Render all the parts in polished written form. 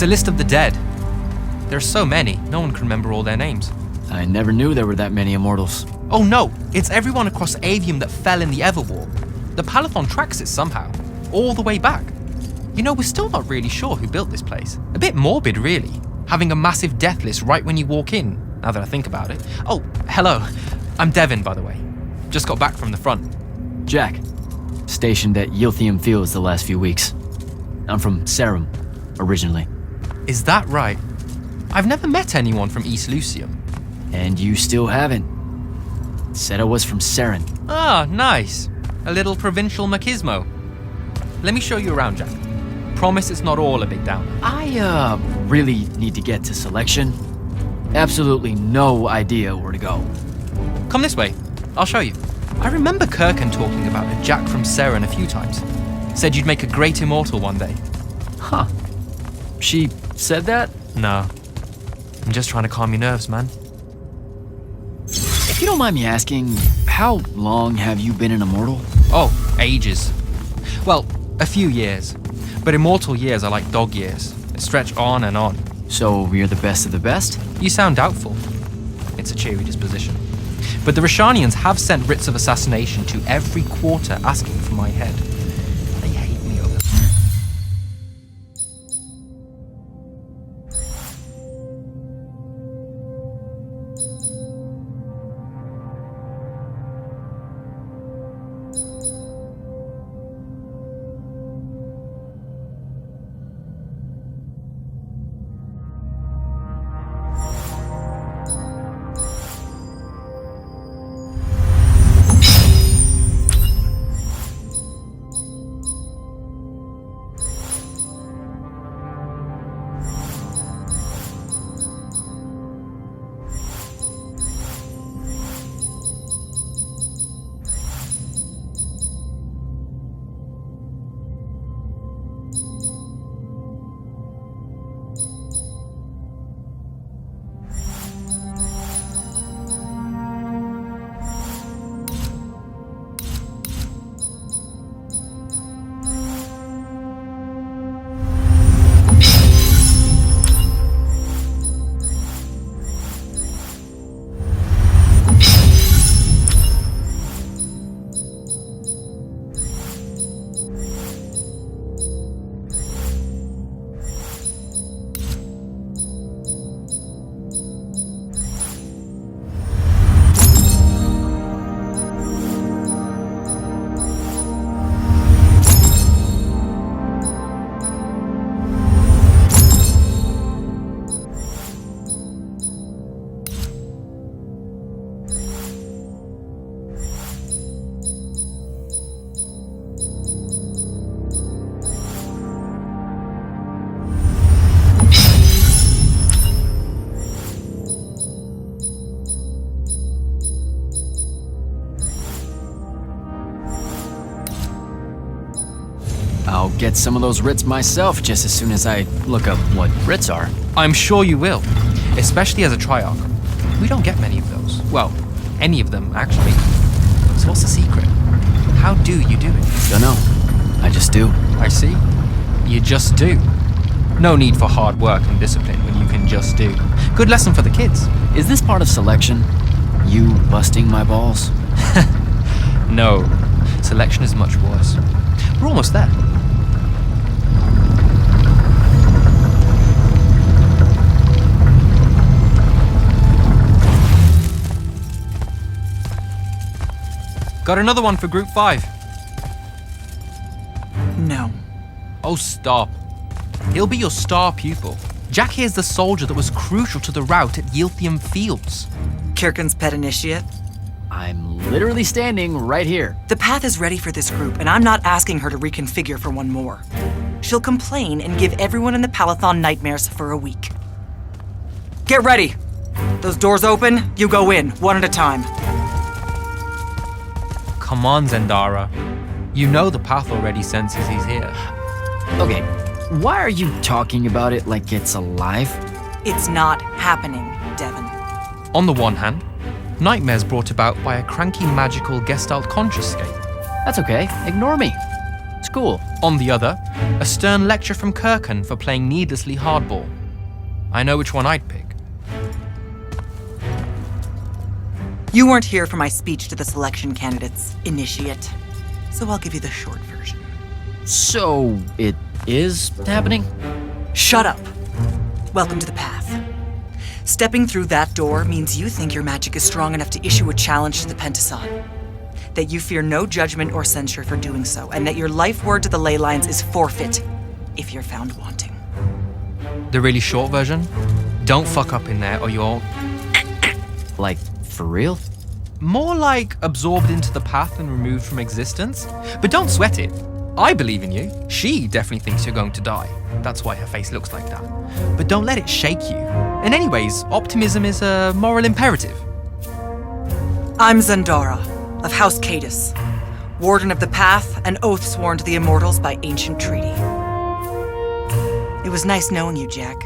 It's a list of the dead. There are so many, no one can remember all their names. I never knew there were that many immortals. Oh no, it's everyone across Aveum that fell in the Everwar. The Palathon tracks it somehow, all the way back. You know, we're still not really sure who built this place. A bit morbid, really, having a massive death list right when you walk in, now that I think about it. Oh, hello. I'm Devyn, by the way. Just got back from the front. Jack, stationed at Yltheum Fields the last few weeks. I'm from Sarum, originally. Is that right? I've never met anyone from East Lucium. And you still haven't. Said I was from Saren. Ah, nice. A little provincial machismo. Let me show you around, Jack. Promise it's not all a big downer. I, really need to get to selection. Absolutely no idea where to go. Come this way. I'll show you. I remember Kirkan talking about a Jack from Saren a few times. Said you'd make a great immortal one day. Huh. She said that? No. I'm just trying to calm your nerves, man. If you don't mind me asking, how long have you been an immortal? Oh, ages. Well, a few years. But immortal years are like dog years. They stretch on and on. So you're the best of the best? You sound doubtful. It's a cheery disposition. But the Rasharnians have sent writs of assassination to every quarter asking for my head. They hate me over that. I'll get some of those writs myself just as soon as I look up what writs are. I'm sure you will, especially as a Triarch. We don't get many of those. Well, any of them, actually. So what's the secret? How do you do it? Don't know. I just do. I see. You just do. No need for hard work and discipline when you can just do. Good lesson for the kids. Is this part of selection? You busting my balls? No. Selection is much worse. We're almost there. Got another one for Group 5. No. Oh, stop. He'll be your star pupil. Jack here's the soldier that was crucial to the rout at Yltheum Fields. Kirkan's pet initiate? I'm literally standing right here. The path is ready for this group, and I'm not asking her to reconfigure for one more. She'll complain and give everyone in the Palathon nightmares for a week. Get ready! Those doors open, you go in, one at a time. Come on, Zendara. You know the path already senses he's here. Okay, why are you talking about it like it's alive? It's not happening, Devyn. On the one hand, nightmares brought about by a cranky magical Gestalt conscious scape. That's okay, ignore me. School. On the other, a stern lecture from Kirkan for playing needlessly hardball. I know which one I'd pick. You weren't here for my speech to the selection candidates, initiate. So I'll give you the short version. So, it is happening? Shut up. Welcome to the path. Stepping through that door means you think your magic is strong enough to issue a challenge to the Pentason. That you fear no judgment or censure for doing so, and that your life word to the ley lines is forfeit if you're found wanting. The really short version? Don't fuck up in there or you're... Like, for real? More like absorbed into the path and removed from existence. But don't sweat it. I believe in you. She definitely thinks you're going to die. That's why her face looks like that. But don't let it shake you. And anyways, optimism is a moral imperative. I'm Zendara, of House Cadus, Warden of the Path, and oath sworn to the Immortals by ancient treaty. It was nice knowing you, Jack.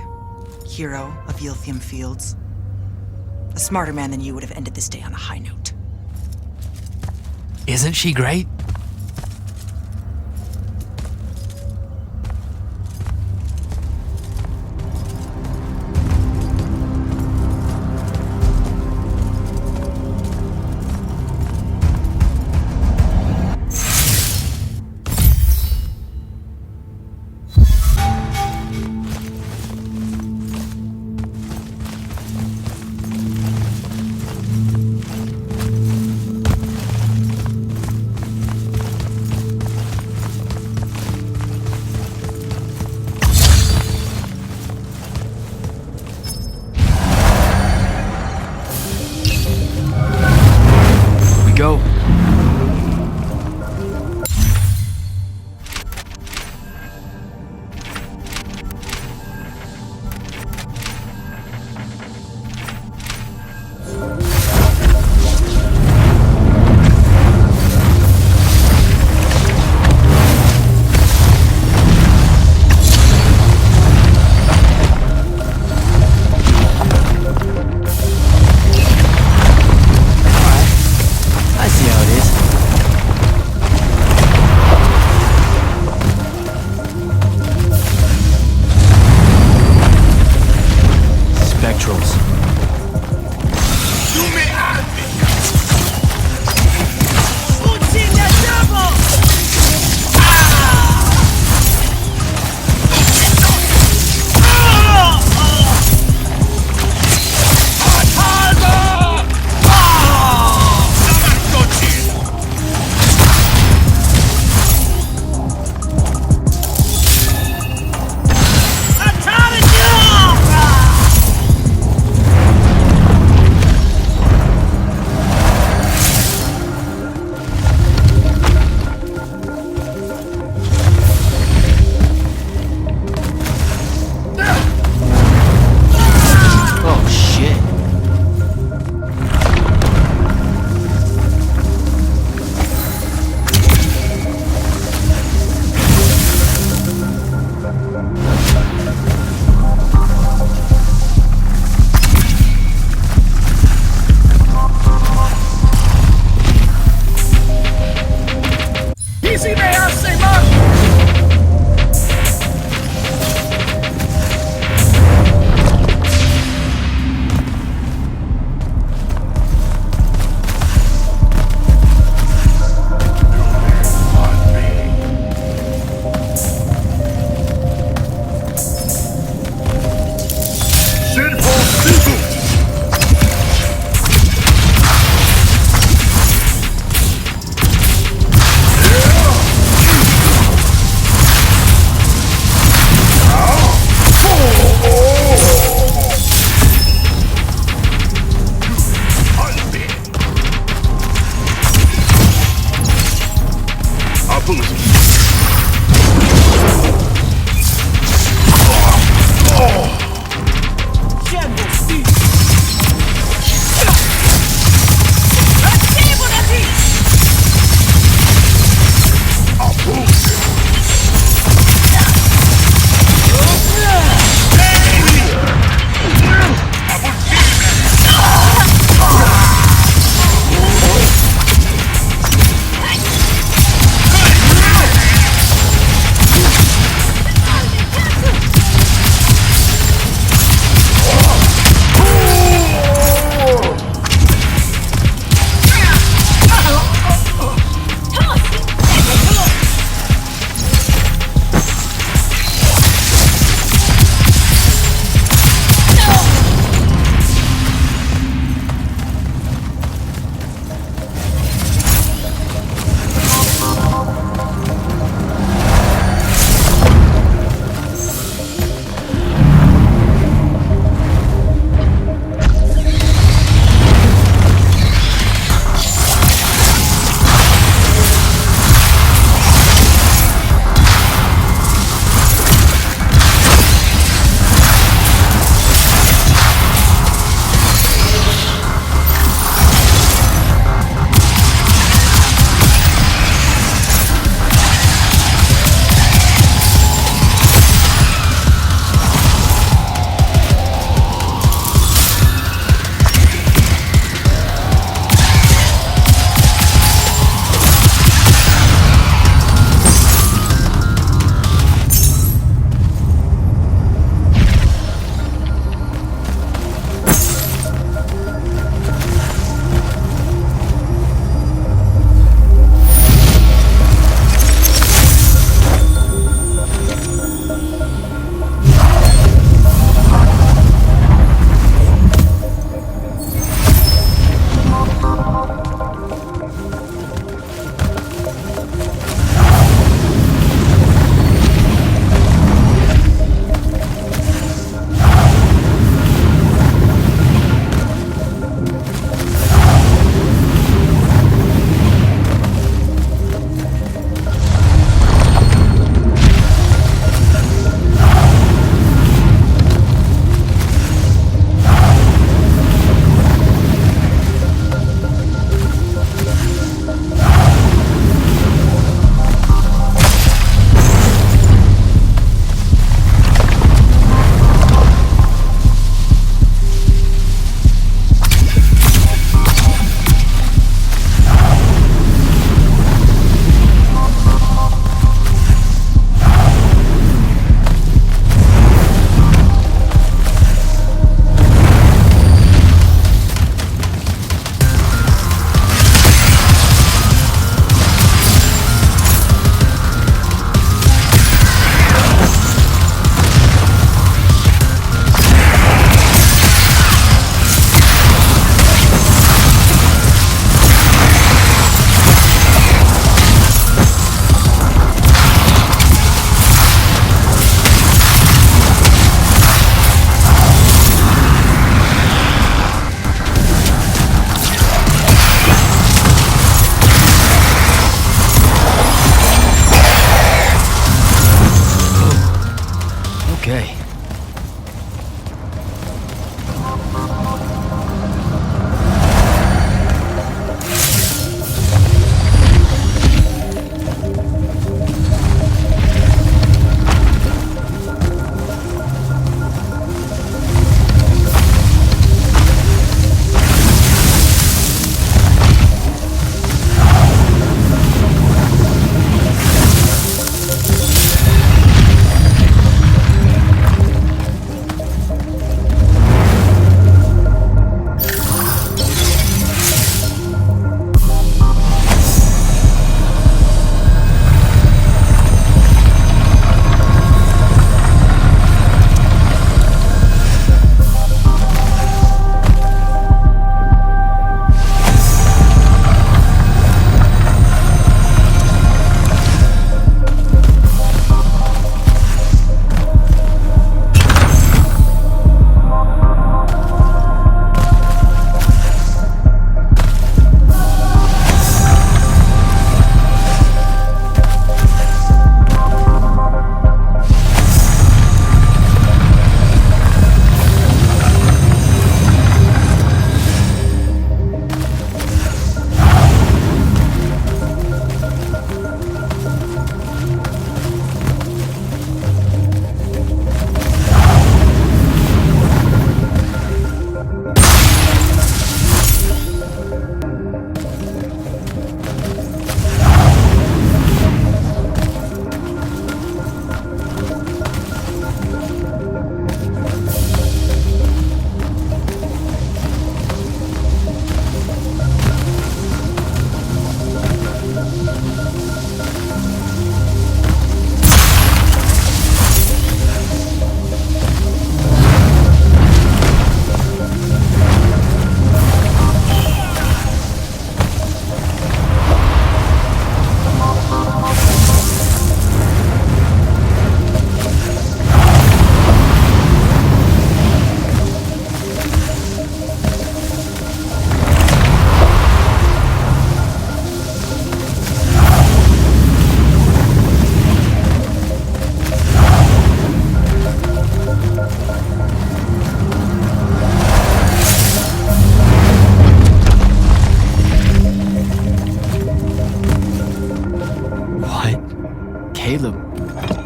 Hero of Yltheum Fields. A smarter man than you would have ended this day on a high note. Isn't she great? Go.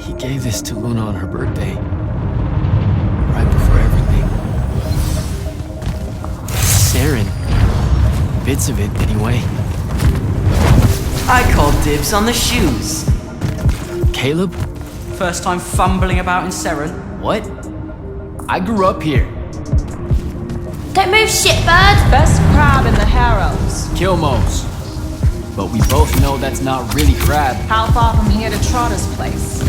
He gave this to Luna on her birthday. Right before everything. Saren. Bits of it, anyway. I call dibs on the shoes. Caleb? First time fumbling about in Seren. What? I grew up here. Don't move, shitbird! Best crab in the Harrows. Kilmos. But we both know that's not really crab. How far from here to Trotter's place?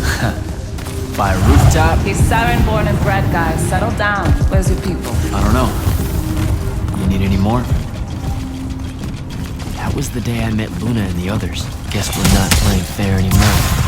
By a rooftop? He's Saren born and bred, guys. Settle down. Where's your people? I don't know. You need any more? That was the day I met Luna and the others. Guess we're not playing fair anymore.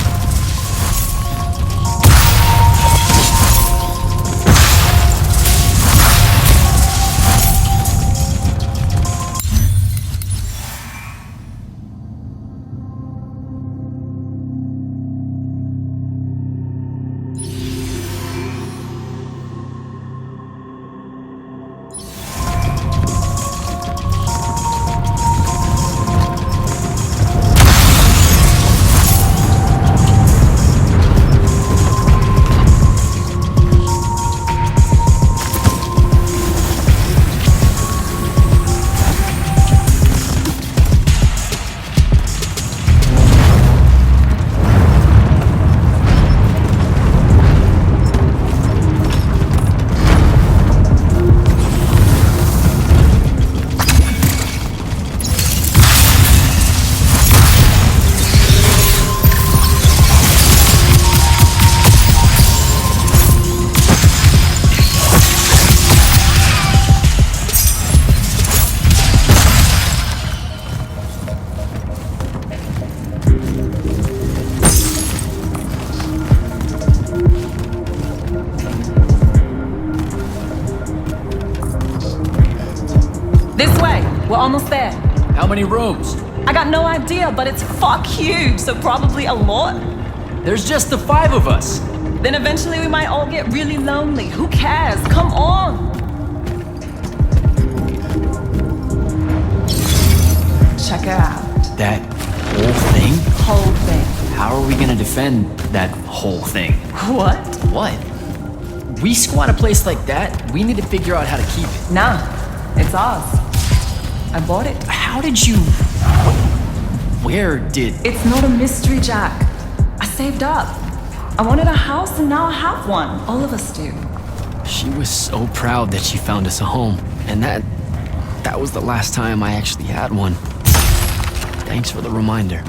We're almost there. How many rooms? I got no idea, but it's fuck huge, so probably a lot. There's just the 5 of us. Then eventually we might all get really lonely. Who cares? Come on! Check it out. That whole thing? Whole thing. How are we gonna defend that whole thing? What? What? We squat a place like that, we need to figure out how to keep it. Nah, it's ours. I bought it. How did you... Where did... It's not a mystery, Jack. I saved up. I wanted a house and now I have one. All of us do. She was so proud that she found us a home. And that was the last time I actually had one. Thanks for the reminder.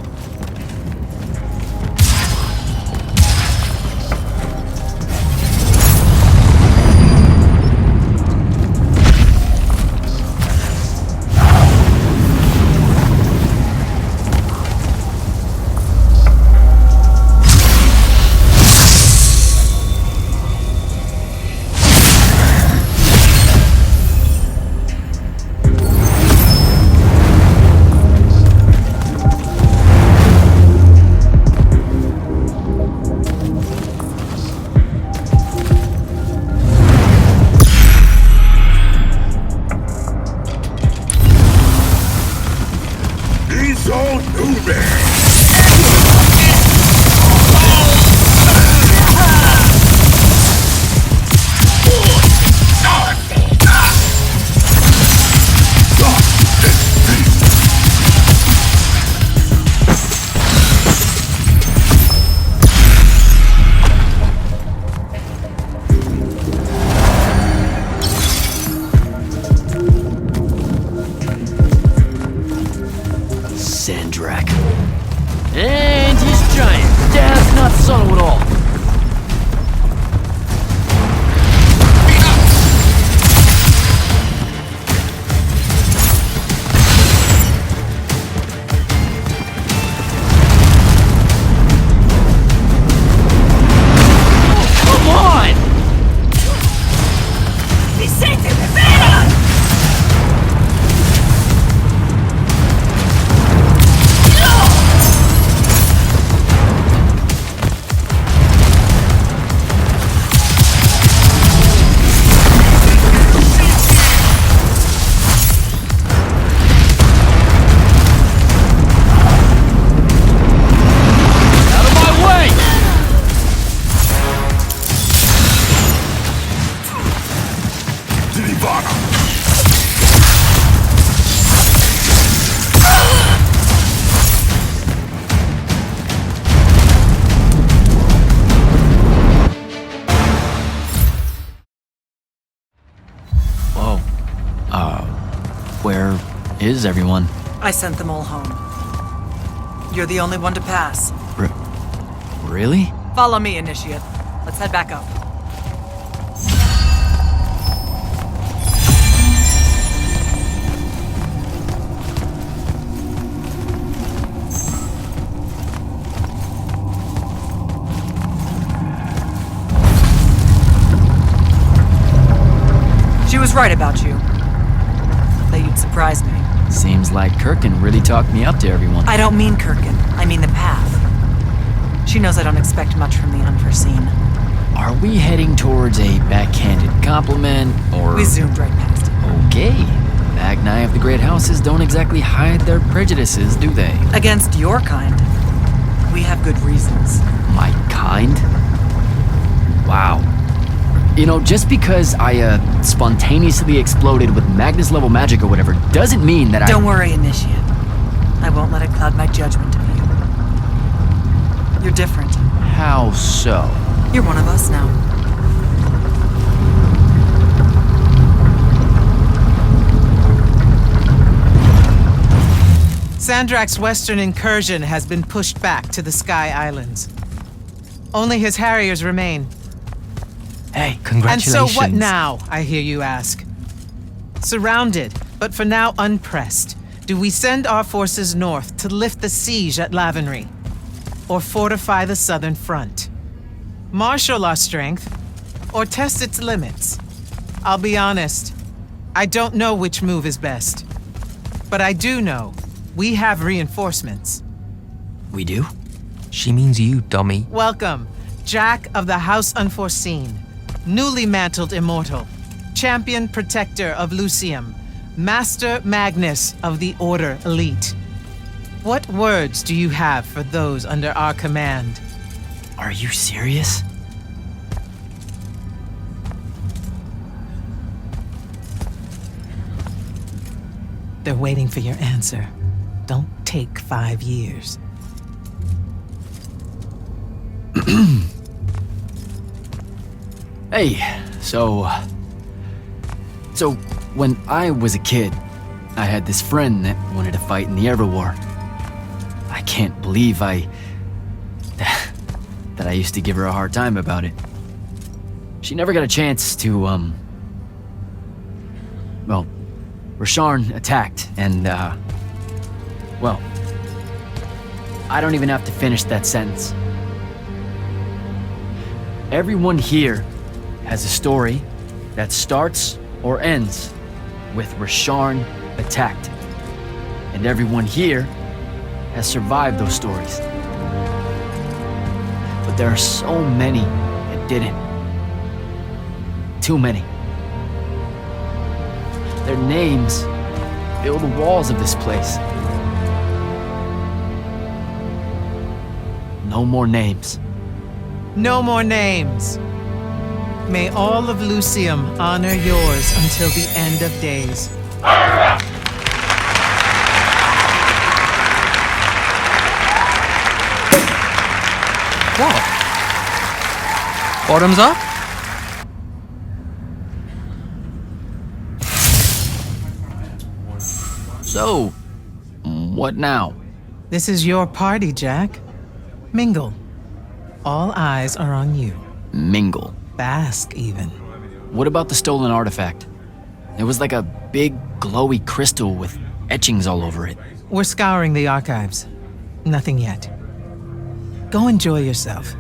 is everyone? I sent them all home. You're the only one to pass. Really? Follow me, Initiate. Let's head back up. She was right about you. That you'd surprise me. Seems like Kirkan really talked me up to everyone. I don't mean Kirkan. I mean the path. She knows I don't expect much from the unforeseen. Are we heading towards a backhanded compliment, or... We zoomed right past it. Okay. Magni of the Great Houses don't exactly hide their prejudices, do they? Against your kind. We have good reasons. My kind? Wow. You know, just because I, spontaneously exploded with Magnus-level magic or whatever, doesn't mean that Don't worry, Initiate. I won't let it cloud my judgment of you. You're different. How so? You're one of us now. Sandrakk's western incursion has been pushed back to the Sky Islands. Only his Harriers remain. Hey, And Congratulations. so what now, I hear you ask? Surrounded, but for now unpressed, do we send our forces north to lift the siege at Lavenry? Or fortify the southern front? Marshal our strength, or test its limits? I'll be honest, I don't know which move is best. But I do know we have reinforcements. We do? She means you, dummy. Welcome, Jack of the House Unforeseen, newly mantled immortal, champion protector of Lucium, Master Magnus of the Order Elite. What words do you have for those under our command? Are you serious? They're waiting for your answer. Don't take 5 years. Hey, so when I was a kid, I had this friend that wanted to fight in the Everwar. I can't believe that I used to give her a hard time about it. She never got a chance to, well, Rasharn attacked, and, well, I don't even have to finish that sentence. Everyone here has a story that starts or ends with Rasharn attacked. And everyone here has survived those stories. But there are so many that didn't. Too many. Their names fill the walls of this place. No more names. No more names. May all of Lucium honor yours until the end of days. What? Bottoms up? So, what now? This is your party, Jack. Mingle. All eyes are on you. Mingle. Bask, even. What about the stolen artifact? It was like a big, glowy crystal with etchings all over it. We're scouring the archives. Nothing yet. Go enjoy yourself.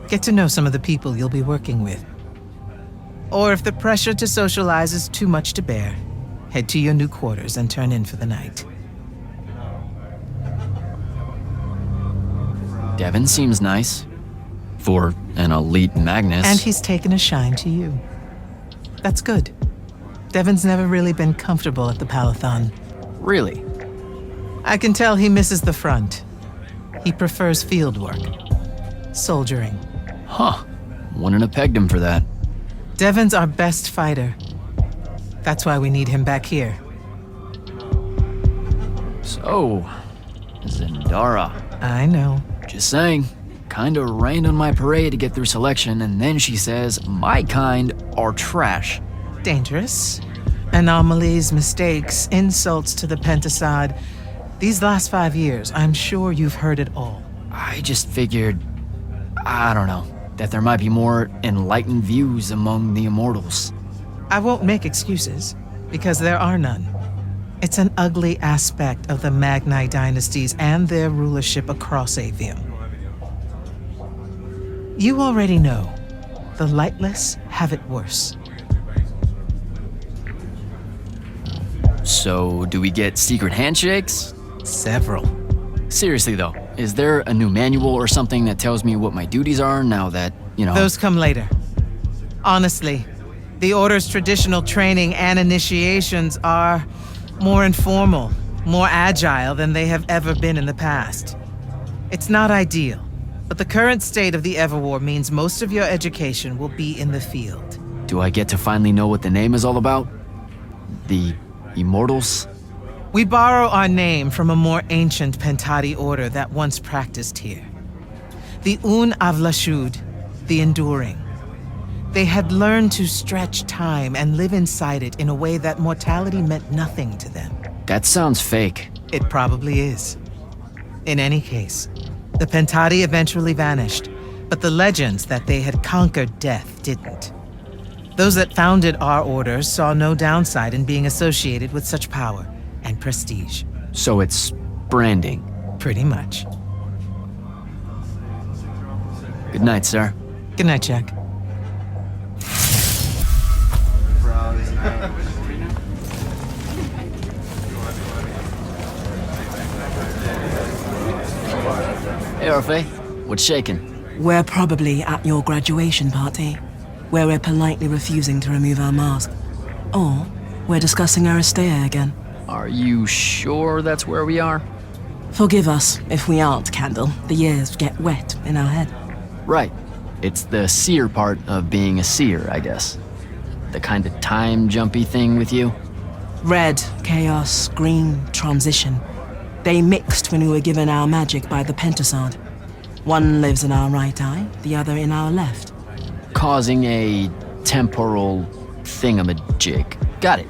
Get to know some of the people you'll be working with. Or if the pressure to socialize is too much to bear, head to your new quarters and turn in for the night. Devyn seems nice. For an elite Magnus. And he's taken a shine to you. That's good. Devyn's never really been comfortable at the Palathon. Really? I can tell he misses the front. He prefers field work. Soldiering. Huh. Wouldn't have pegged him for that. Devyn's our best fighter. That's why we need him back here. So, Zendara. I know. Just saying. Kinda rained on my parade to get through selection, and then she says my kind are trash. Dangerous. Anomalies, mistakes, insults to the Pentasod. These last 5 years, I'm sure you've heard it all. I just figured, I don't know, that there might be more enlightened views among the Immortals. I won't make excuses, because there are none. It's an ugly aspect of the Magni dynasties and their rulership across Aveum. You already know, the Lightless have it worse. So, do we get secret handshakes? Several. Seriously though, is there a new manual or something that tells me what my duties are now that, you know... Those come later. Honestly, the Order's traditional training and initiations are more informal, more agile than they have ever been in the past. It's not ideal, but the current state of the Everwar means most of your education will be in the field. Do I get to finally know what the name is all about? The Immortals? We borrow our name from a more ancient Pentati order that once practiced here. The Un Avlashud, the Enduring. They had learned to stretch time and live inside it in a way that mortality meant nothing to them. That sounds fake. It probably is. In any case, the Pentati eventually vanished, but the legends that they had conquered death didn't. Those that founded our order saw no downside in being associated with such power and prestige. So it's branding. Pretty much. Good night, sir. Good night, Jack. Hey, Orphe. What's shaking? We're probably at your graduation party, where we're politely refusing to remove our mask. Or we're discussing Aristea again. Are you sure that's where we are? Forgive us if we aren't, Candle. The years get wet in our head. Right. It's the seer part of being a seer, I guess. The kind of time-jumpy thing with you. Red, chaos, green, transition. They mixed when we were given our magic by the Pentasod. One lives in our right eye, the other in our left. Causing a temporal thingamajig. Got it.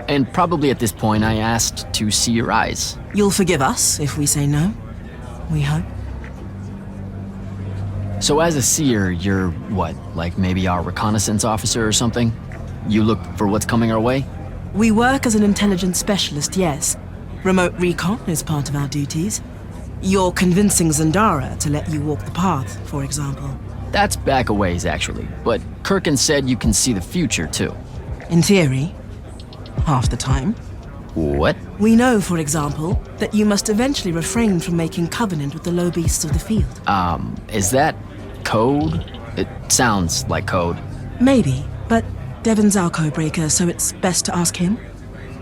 And probably at this point I asked to see your eyes. You'll forgive us if we say no. We hope. So as a seer, you're what? Like maybe our reconnaissance officer or something? You look for what's coming our way? We work as an intelligence specialist, yes. Remote recon is part of our duties. You're convincing Zendara to let you walk the path, for example. That's back a ways, actually. But Kirkan said you can see the future, too. In theory. Half the time. What? We know, for example, that you must eventually refrain from making covenant with the low beasts of the field. Is that code? It sounds like code. Maybe, but Devyn's our codebreaker, so it's best to ask him.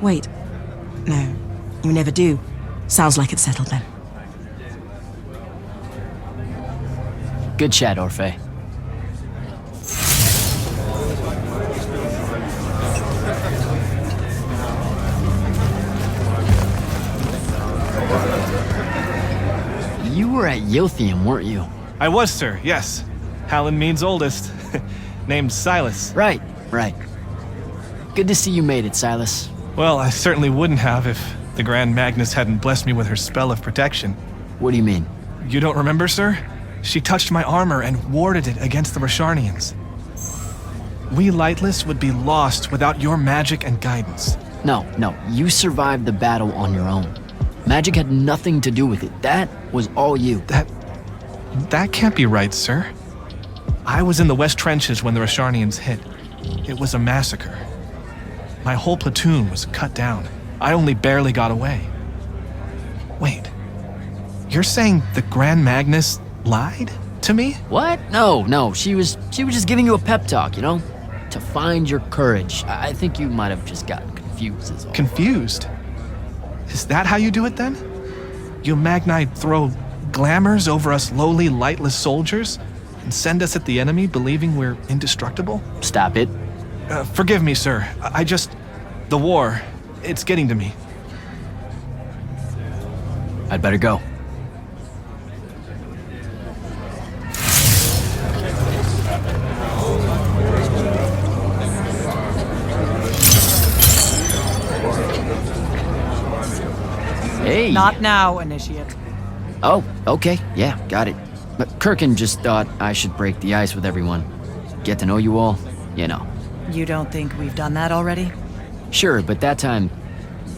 Wait. No, you never do. Sounds like it's settled then. Good chat, Orphe. You were at Yltheum, weren't you? I was, sir, yes. Hallen means oldest. Named Silas. Right. Good to see you made it, Silas. Well, I certainly wouldn't have if the Grand Magnus hadn't blessed me with her spell of protection. What do you mean? You don't remember, sir? She touched my armor and warded it against the Rasharnians. We Lightless would be lost without your magic and guidance. No, you survived the battle on your own. Magic had nothing to do with it. That was all you. That can't be right, sir. I was in the west trenches when the Rasharnians hit. It was a massacre. My whole platoon was cut down. I only barely got away. Wait, you're saying the Grand Magnus lied to me? What? No. She was just giving you a pep talk, you know? To find your courage. I think you might have just gotten confused is all. Confused? Is that how you do it then? You Magni throw glamours over us lowly, lightless soldiers and send us at the enemy believing we're indestructible? Stop it. Forgive me, sir. The war, it's getting to me. I'd better go. Not now, Initiate. Oh, okay. Yeah, got it. But Kirkan just thought I should break the ice with everyone. Get to know you all, you know. You don't think we've done that already? Sure, but that time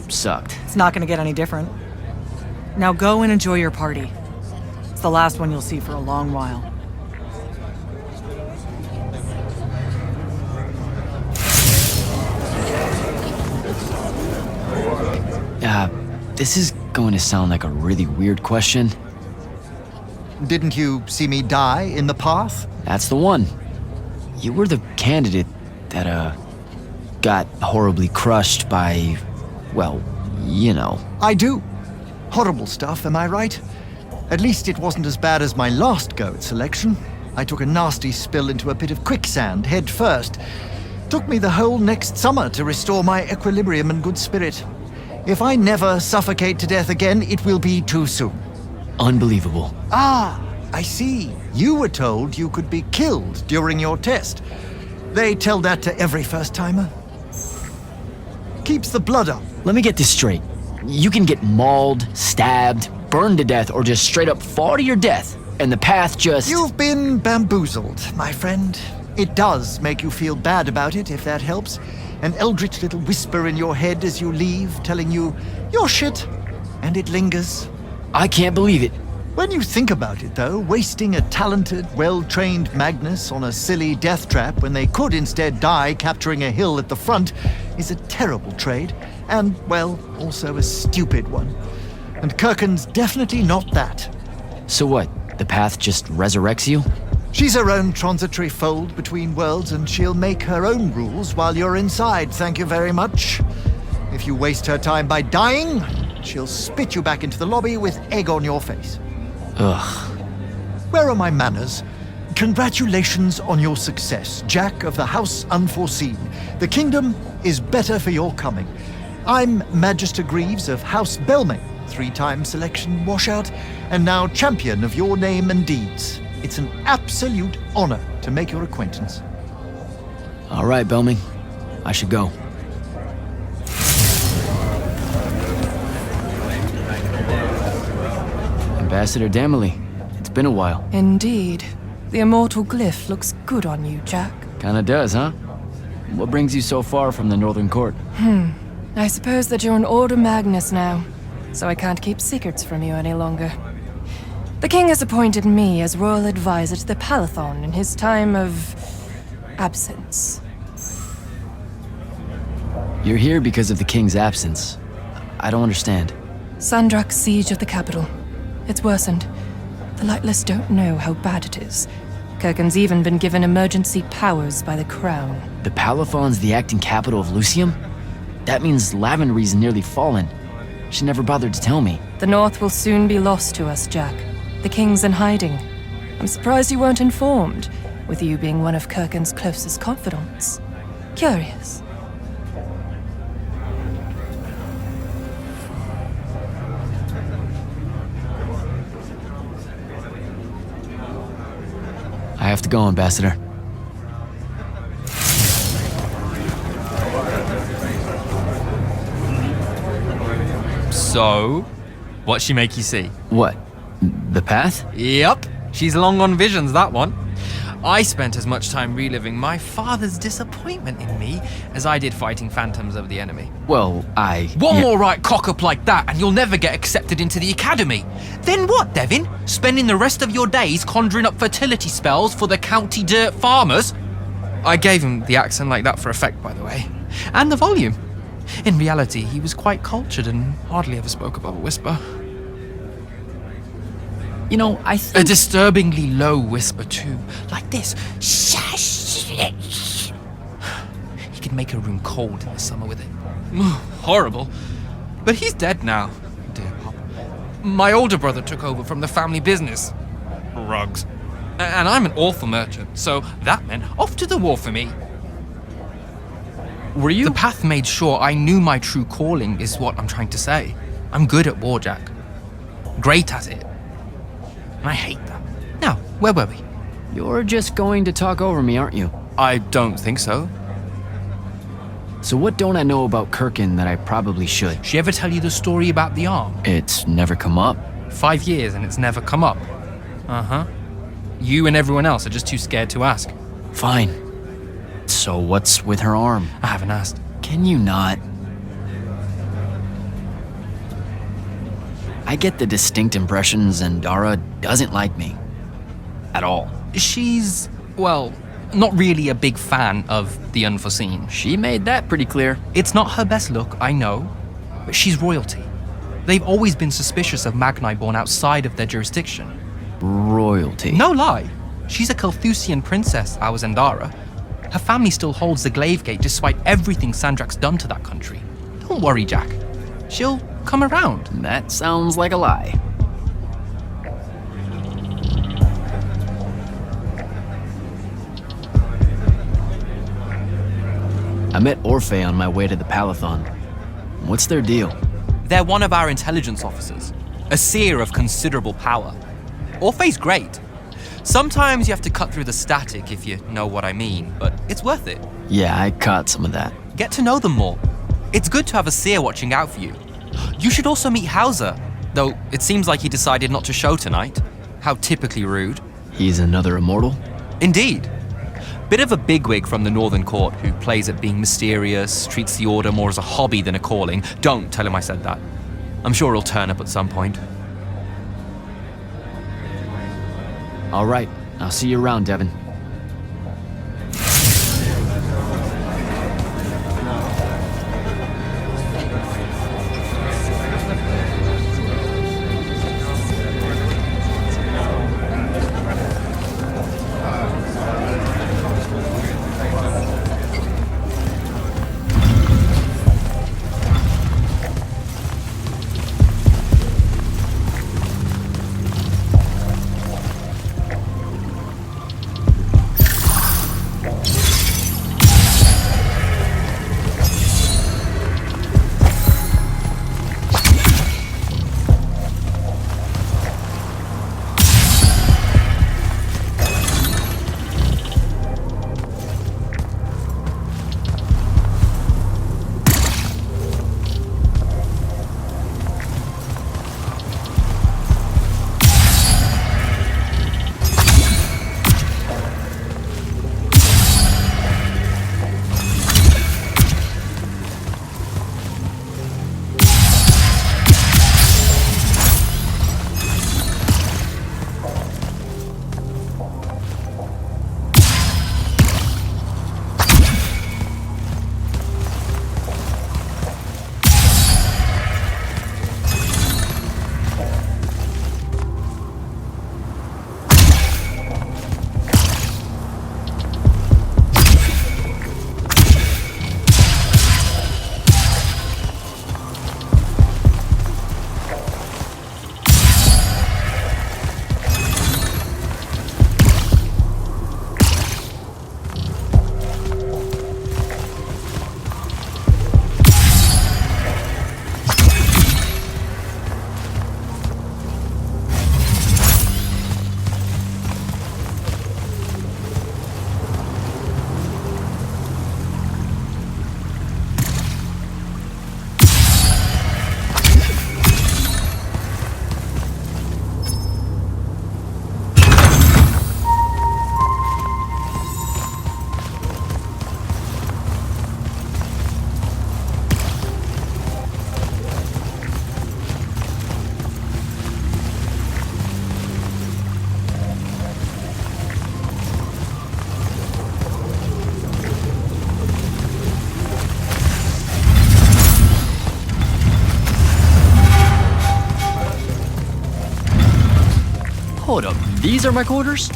sucked. It's not gonna get any different. Now go and enjoy your party. It's the last one you'll see for a long while. This is going to sound like a really weird question. Didn't you see me die in the path? That's the one. You were the candidate that, got horribly crushed by, well, you know. I do. Horrible stuff, am I right? At least it wasn't as bad as my last go at selection. I took a nasty spill into a pit of quicksand head first. Took me the whole next summer to restore my equilibrium and good spirit. If I never suffocate to death again, it will be too soon. Unbelievable. Ah, I see. You were told you could be killed during your test. They tell that to every first-timer. Keeps the blood up. Let me get this straight. You can get mauled, stabbed, burned to death, or just straight up fall to your death, and the path just... You've been bamboozled, my friend. It does make you feel bad about it, if that helps. An eldritch little whisper in your head as you leave, telling you, you're shit. And it lingers. I can't believe it. When you think about it, though, wasting a talented, well-trained Magnus on a silly death trap when they could instead die capturing a hill at the front is a terrible trade. And, well, also a stupid one. And Kirkan's definitely not that. So what? The path just resurrects you? She's her own transitory fold between worlds, and she'll make her own rules while you're inside, thank you very much. If you waste her time by dying, she'll spit you back into the lobby with egg on your face. Ugh. Where are my manners? Congratulations on your success, Jack of the House Unforeseen. The kingdom is better for your coming. I'm Magister Greaves of House Belmane, 3-time selection washout, and now champion of your name and deeds. It's an absolute honor to make your acquaintance. All right, Belmane. I should go. Ambassador Damley, it's been a while. Indeed. The immortal glyph looks good on you, Jack. Kinda does, huh? What brings you so far from the Northern Court? I suppose that you're an Order Magnus now, so I can't keep secrets from you any longer. The king has appointed me as royal advisor to the Palathion in his time of... absence. You're here because of the king's absence. I don't understand. Sandrakk's siege of the capital. It's worsened. The Lightless don't know how bad it is. Kirkan's even been given emergency powers by the crown. The Palathon's the acting capital of Lucium? That means Lavenry's nearly fallen. She never bothered to tell me. The North will soon be lost to us, Jack. The king's in hiding. I'm surprised you weren't informed, with you being one of Kirkan's closest confidants. Curious. I have to go, Ambassador. So, what'd she make you see? What? The path? Yep, she's long on visions, that one. I spent as much time reliving my father's disappointment in me as I did fighting phantoms of the enemy. Well, One more right cock-up like that and you'll never get accepted into the academy. Then what, Devyn? Spending the rest of your days conjuring up fertility spells for the county dirt farmers? I gave him the accent like that for effect, by the way. And the volume. In reality, he was quite cultured and hardly ever spoke above a whisper. You know, I think... A disturbingly low whisper, too. Like this. He could make a room cold in the summer with it. Horrible. But he's dead now, dear Pop. My older brother took over from the family business. Rugs. And I'm an awful merchant, so that meant off to the war for me. Were you... The path made sure I knew my true calling, is what I'm trying to say. I'm good at war, Jack. Great at it. And I hate that. Now, where were we? You're just going to talk over me, aren't you? I don't think so. So what don't I know about Kirkan that I probably should? She ever tell you the story about the arm? It's never come up. 5 years and it's never come up. Uh-huh. You and everyone else are just too scared to ask. Fine. So what's with her arm? I haven't asked. Can you not? I get the distinct impression Zendara doesn't like me. At all. She's, well, not really a big fan of the unforeseen. She made that pretty clear. It's not her best look, I know, but she's royalty. They've always been suspicious of Magni born outside of their jurisdiction. Royalty? No lie. She's a Kelthusian princess, our Zendara. Her family still holds the Glaive Gate despite everything Sandrakk's done to that country. Don't worry, Jack. She'll come around. That sounds like a lie. I met Orphe on my way to the Palathon. What's their deal? They're one of our intelligence officers, a seer of considerable power. Orphe's great. Sometimes you have to cut through the static, if you know what I mean, but it's worth it. Yeah, I caught some of that. Get to know them more. It's good to have a seer watching out for you. You should also meet Howler, though it seems like he decided not to show tonight. How typically rude. He's another immortal? Indeed. Bit of a bigwig from the Northern Court who plays at being mysterious, treats the Order more as a hobby than a calling. Don't tell him I said that. I'm sure he'll turn up at some point. All right, I'll see you around, Devyn. Hold up, these are my quarters?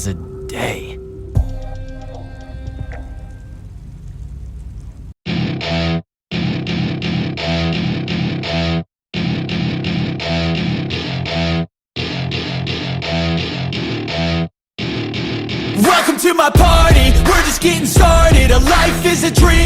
was a day. Welcome to my party, we're just getting started. A life is a dream.